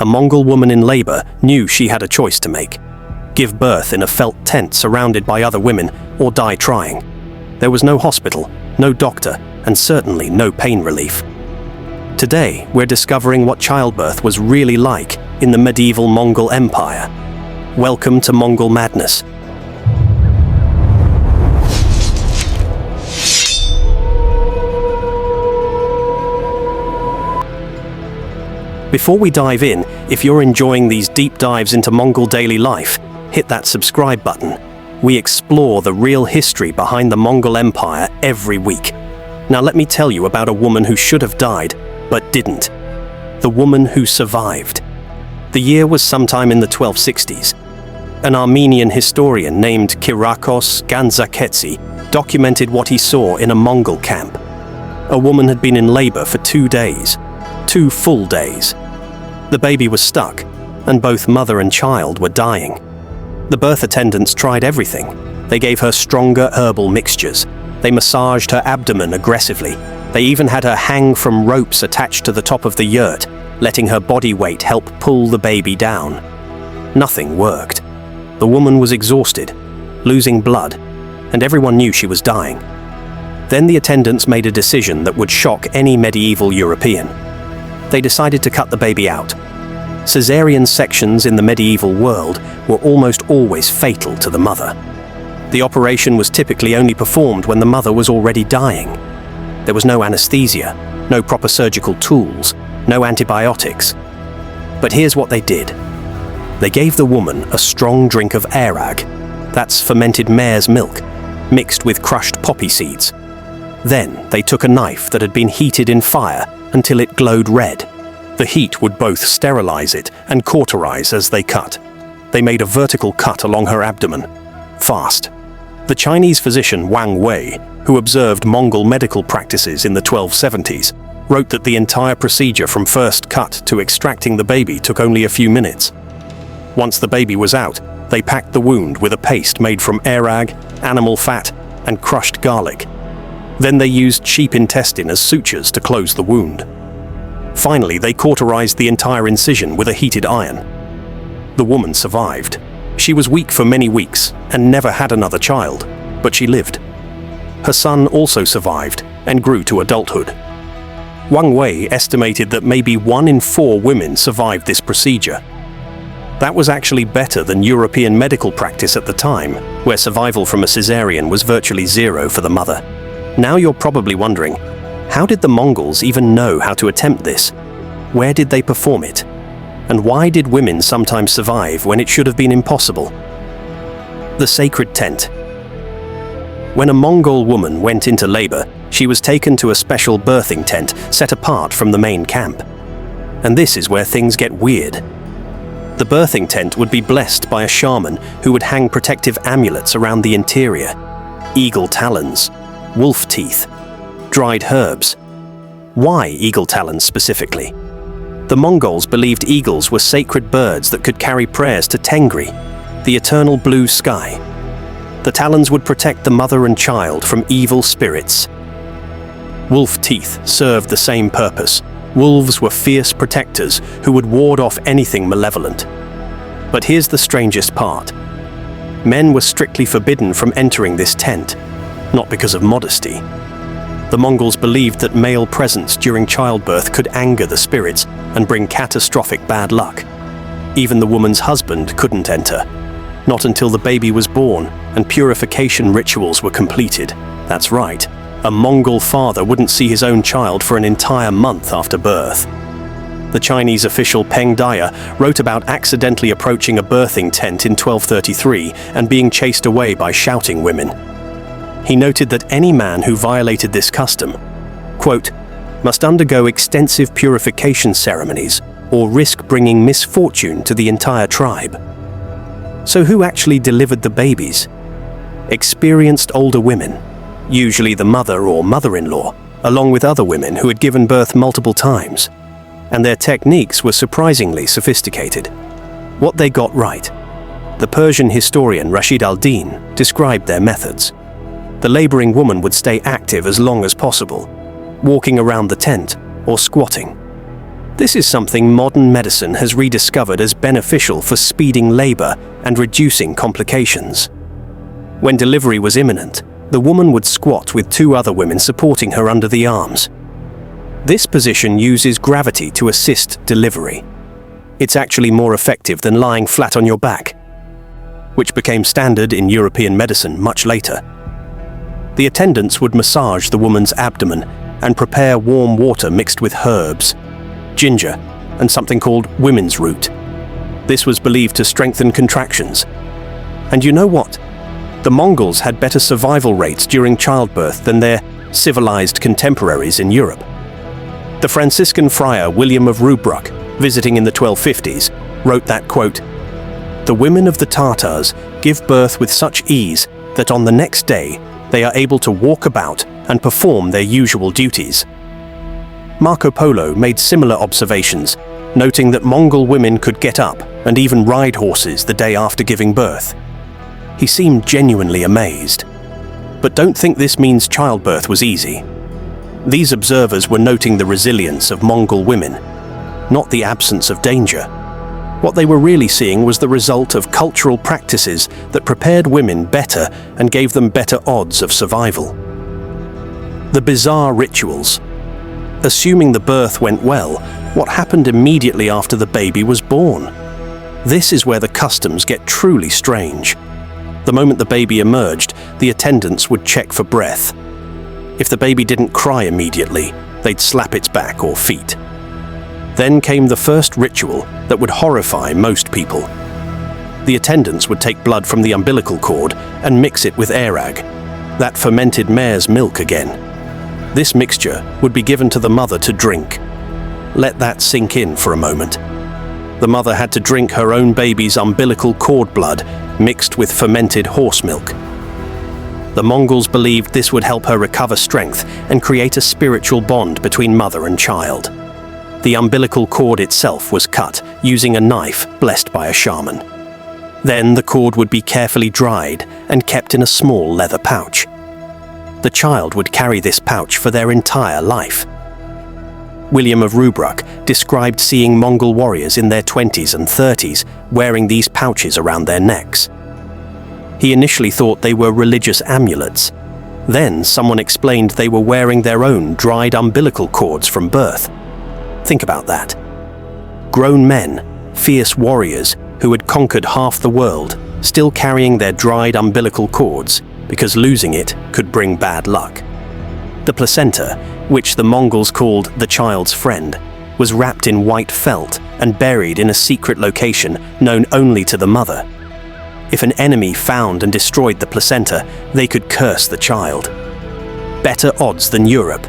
a Mongol woman in labor knew she had a choice to make: give birth in a felt tent surrounded by other women, or die trying. There was no hospital, no doctor, and certainly no pain relief. Today, we're discovering what childbirth was really like in the medieval Mongol Empire. Welcome to Mongol Madness. Before we dive in, if you're enjoying these deep dives into Mongol daily life, hit that subscribe button. We explore the real history behind the Mongol Empire every week. Now let me tell you about a woman who should have died, but didn't. The woman who survived. The year was sometime in the 1260s. An Armenian historian named Kyriakos Ganzaketsi documented what he saw in a Mongol camp. A woman had been in labor for 2 days. 2 full days. The baby was stuck, and both mother and child were dying. The birth attendants tried everything. They gave her stronger herbal mixtures. They massaged her abdomen aggressively. They even had her hang from ropes attached to the top of the yurt, letting her body weight help pull the baby down. Nothing worked. The woman was exhausted, losing blood, and everyone knew she was dying. Then the attendants made a decision that would shock any medieval European. They decided to cut the baby out. Caesarean sections in the medieval world were almost always fatal to the mother. The operation was typically only performed when the mother was already dying. There was no anesthesia, no proper surgical tools, no antibiotics. But here's what they did. They gave the woman a strong drink of airag, that's fermented mare's milk, mixed with crushed poppy seeds. Then they took a knife that had been heated in fire until it glowed red. The heat would both sterilize it and cauterize as they cut. They made a vertical cut along her abdomen. Fast. The Chinese physician Wang Wei, who observed Mongol medical practices in the 1270s, wrote that the entire procedure from first cut to extracting the baby took only a few minutes. Once the baby was out, they packed the wound with a paste made from airag, animal fat, and crushed garlic. Then they used sheep intestine as sutures to close the wound. Finally, they cauterized the entire incision with a heated iron. The woman survived. She was weak for many weeks and never had another child, but she lived. Her son also survived and grew to adulthood. Wang Wei estimated that maybe 1 in 4 women survived this procedure. That was actually better than European medical practice at the time, where survival from a cesarean was virtually 0 for the mother. Now you're probably wondering, how did the Mongols even know how to attempt this? Where did they perform it? And why did women sometimes survive when it should have been impossible? The sacred tent. When a Mongol woman went into labor, she was taken to a special birthing tent set apart from the main camp. And this is where things get weird. The birthing tent would be blessed by a shaman who would hang protective amulets around the interior. Eagle talons, wolf teeth, dried herbs. Why eagle talons specifically? The Mongols believed eagles were sacred birds that could carry prayers to Tengri, the eternal blue sky. The talons would protect the mother and child from evil spirits. Wolf teeth served the same purpose. Wolves were fierce protectors who would ward off anything malevolent. But here's the strangest part. Men were strictly forbidden from entering this tent, not because of modesty. The Mongols believed that male presence during childbirth could anger the spirits and bring catastrophic bad luck. Even the woman's husband couldn't enter, not until the baby was born and purification rituals were completed. That's right, a Mongol father wouldn't see his own child for an entire month after birth. The Chinese official Peng Dia wrote about accidentally approaching a birthing tent in 1233 and being chased away by shouting women. He noted that any man who violated this custom, quote, must undergo extensive purification ceremonies or risk bringing misfortune to the entire tribe. So who actually delivered the babies? Experienced older women, usually the mother or mother-in-law, along with other women who had given birth multiple times. And their techniques were surprisingly sophisticated. What they got right. The Persian historian Rashid al-Din described their methods. The laboring woman would stay active as long as possible, walking around the tent or squatting. This is something modern medicine has rediscovered as beneficial for speeding labor and reducing complications. When delivery was imminent, the woman would squat with two other women supporting her under the arms. This position uses gravity to assist delivery. It's actually more effective than lying flat on your back, which became standard in European medicine much later. The attendants would massage the woman's abdomen and prepare warm water mixed with herbs, ginger, and something called women's root. This was believed to strengthen contractions. And you know what? The Mongols had better survival rates during childbirth than their civilized contemporaries in Europe. The Franciscan friar William of Rubruck, visiting in the 1250s, wrote that, quote, "The women of the Tartars give birth with such ease that on the next day they are able to walk about and perform their usual duties." Marco Polo made similar observations, noting that Mongol women could get up and even ride horses the day after giving birth. He seemed genuinely amazed. But don't think this means childbirth was easy. These observers were noting the resilience of Mongol women, not the absence of danger. What they were really seeing was the result of cultural practices that prepared women better and gave them better odds of survival. The bizarre rituals. Assuming the birth went well, what happened immediately after the baby was born? This is where the customs get truly strange. The moment the baby emerged, the attendants would check for breath. If the baby didn't cry immediately, they'd slap its back or feet. Then came the first ritual that would horrify most people. The attendants would take blood from the umbilical cord and mix it with airag, that fermented mare's milk again. This mixture would be given to the mother to drink. Let that sink in for a moment. The mother had to drink her own baby's umbilical cord blood mixed with fermented horse milk. The Mongols believed this would help her recover strength and create a spiritual bond between mother and child. The umbilical cord itself was cut using a knife blessed by a shaman. Then the cord would be carefully dried and kept in a small leather pouch. The child would carry this pouch for their entire life. William of Rubruck described seeing Mongol warriors in their 20s and 30s wearing these pouches around their necks. He initially thought they were religious amulets. Then someone explained they were wearing their own dried umbilical cords from birth. Think about that. Grown men, fierce warriors who had conquered half the world, still carrying their dried umbilical cords because losing it could bring bad luck. The placenta, which the Mongols called the child's friend, was wrapped in white felt and buried in a secret location known only to the mother. If an enemy found and destroyed the placenta, they could curse the child. Better odds than Europe.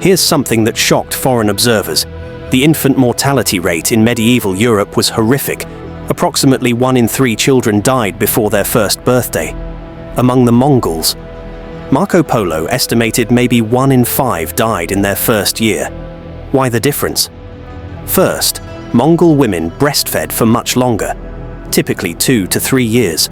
Here's something that shocked foreign observers. The infant mortality rate in medieval Europe was horrific. Approximately 1 in 3 children died before their first birthday. Among the Mongols, Marco Polo estimated maybe 1 in 5 died in their first year. Why the difference? First, Mongol women breastfed for much longer, typically 2 to 3 years.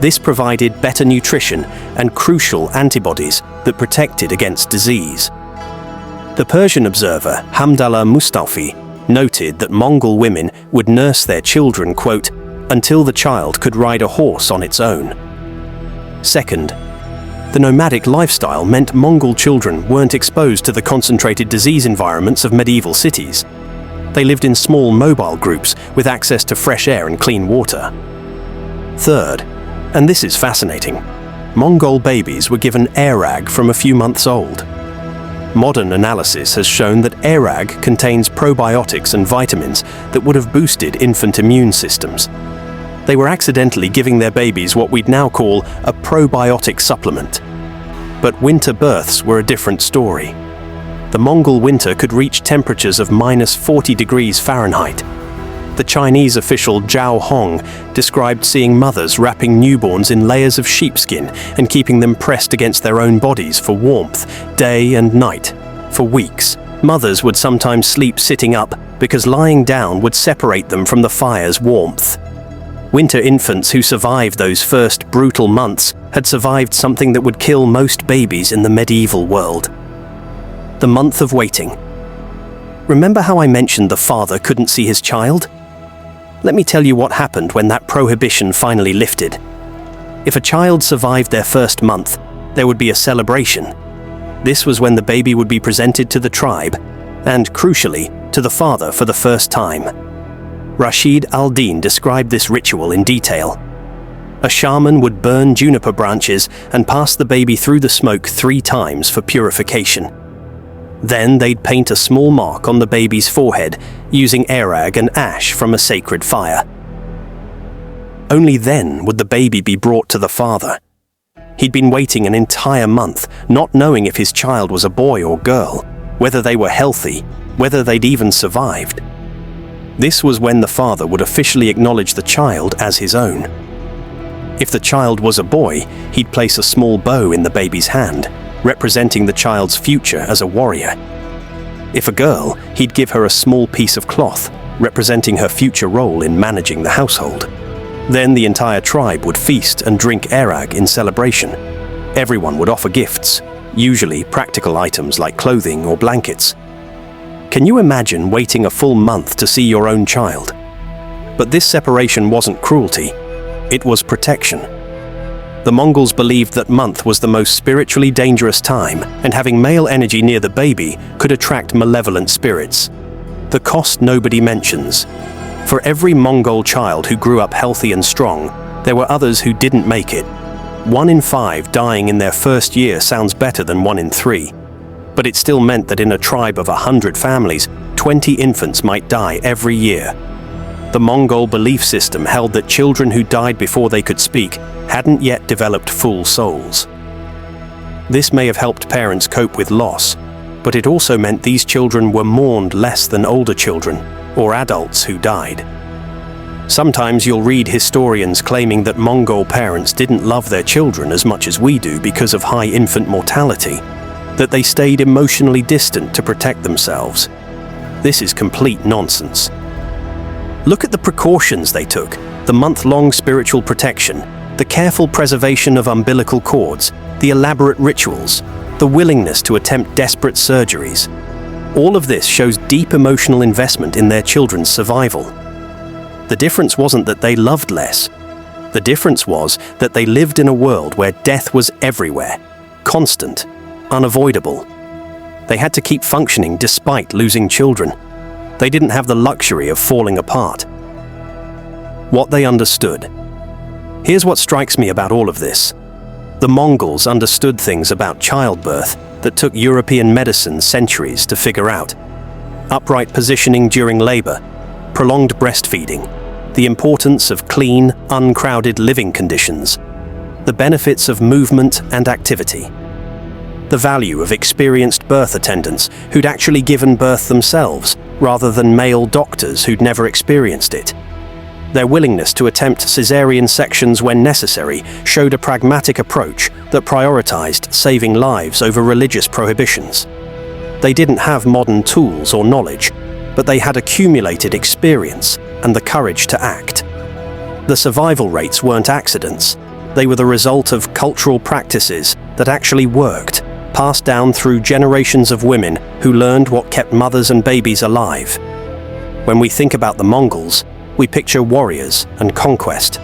This provided better nutrition and crucial antibodies that protected against disease. The Persian observer Hamdallah Mustafi noted that Mongol women would nurse their children, quote, until the child could ride a horse on its own. Second, the nomadic lifestyle meant Mongol children weren't exposed to the concentrated disease environments of medieval cities. They lived in small mobile groups with access to fresh air and clean water. Third, and this is fascinating, Mongol babies were given airag from a few months old. Modern analysis has shown that airag contains probiotics and vitamins that would have boosted infant immune systems. They were accidentally giving their babies what we'd now call a probiotic supplement. But winter births were a different story. The Mongol winter could reach temperatures of -40 degrees Fahrenheit. The Chinese official Zhao Hong described seeing mothers wrapping newborns in layers of sheepskin and keeping them pressed against their own bodies for warmth, day and night, for weeks. Mothers would sometimes sleep sitting up because lying down would separate them from the fire's warmth. Winter infants who survived those first brutal months had survived something that would kill most babies in the medieval world. The month of waiting. Remember how I mentioned the father couldn't see his child? Let me tell you what happened when that prohibition finally lifted. If a child survived their first month, there would be a celebration. This was when the baby would be presented to the tribe, and crucially, to the father for the first time. Rashid al-Din described this ritual in detail. A shaman would burn juniper branches and pass the baby through the smoke 3 times for purification. Then they'd paint a small mark on the baby's forehead using airag and ash from a sacred fire. Only then would the baby be brought to the father. He'd been waiting an entire month, not knowing if his child was a boy or girl, whether they were healthy, whether they'd even survived. This was when the father would officially acknowledge the child as his own. If the child was a boy, he'd place a small bow in the baby's hand, representing the child's future as a warrior. If a girl, he'd give her a small piece of cloth, representing her future role in managing the household. Then the entire tribe would feast and drink airag in celebration. Everyone would offer gifts, usually practical items like clothing or blankets. Can you imagine waiting a full month to see your own child? But this separation wasn't cruelty, it was protection. The Mongols believed that month was the most spiritually dangerous time, and having male energy near the baby could attract malevolent spirits. The cost nobody mentions. For every Mongol child who grew up healthy and strong, there were others who didn't make it. 1 in 5 dying in their first year sounds better than 1 in 3. But it still meant that in a tribe of 100 families, 20 infants might die every year. The Mongol belief system held that children who died before they could speak hadn't yet developed full souls. This may have helped parents cope with loss, but it also meant these children were mourned less than older children or adults who died. Sometimes you'll read historians claiming that Mongol parents didn't love their children as much as we do because of high infant mortality, that they stayed emotionally distant to protect themselves. This is complete nonsense. Look at the precautions they took, the month-long spiritual protection, the careful preservation of umbilical cords, the elaborate rituals, the willingness to attempt desperate surgeries. All of this shows deep emotional investment in their children's survival. The difference wasn't that they loved less. The difference was that they lived in a world where death was everywhere, constant, unavoidable. They had to keep functioning despite losing children. They didn't have the luxury of falling apart. What they understood. Here's what strikes me about all of this. The Mongols understood things about childbirth that took European medicine centuries to figure out. Upright positioning during labor, prolonged breastfeeding, the importance of clean, uncrowded living conditions, the benefits of movement and activity, the value of experienced birth attendants who'd actually given birth themselves, rather than male doctors who'd never experienced it. Their willingness to attempt cesarean sections when necessary showed a pragmatic approach that prioritized saving lives over religious prohibitions. They didn't have modern tools or knowledge, but they had accumulated experience and the courage to act. The survival rates weren't accidents. They were the result of cultural practices that actually worked, passed down through generations of women who learned what kept mothers and babies alive. When we think about the Mongols, we picture warriors and conquest.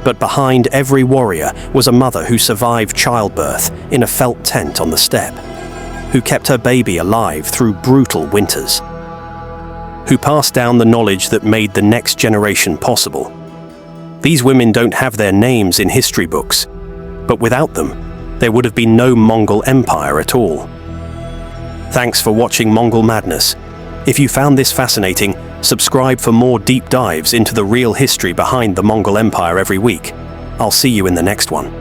But behind every warrior was a mother who survived childbirth in a felt tent on the steppe, who kept her baby alive through brutal winters, who passed down the knowledge that made the next generation possible. These women don't have their names in history books, but without them, there would have been no Mongol Empire at all. Thanks for watching Mongol Madness. If you found this fascinating, subscribe for more deep dives into the real history behind the Mongol Empire every week. I'll see you in the next one.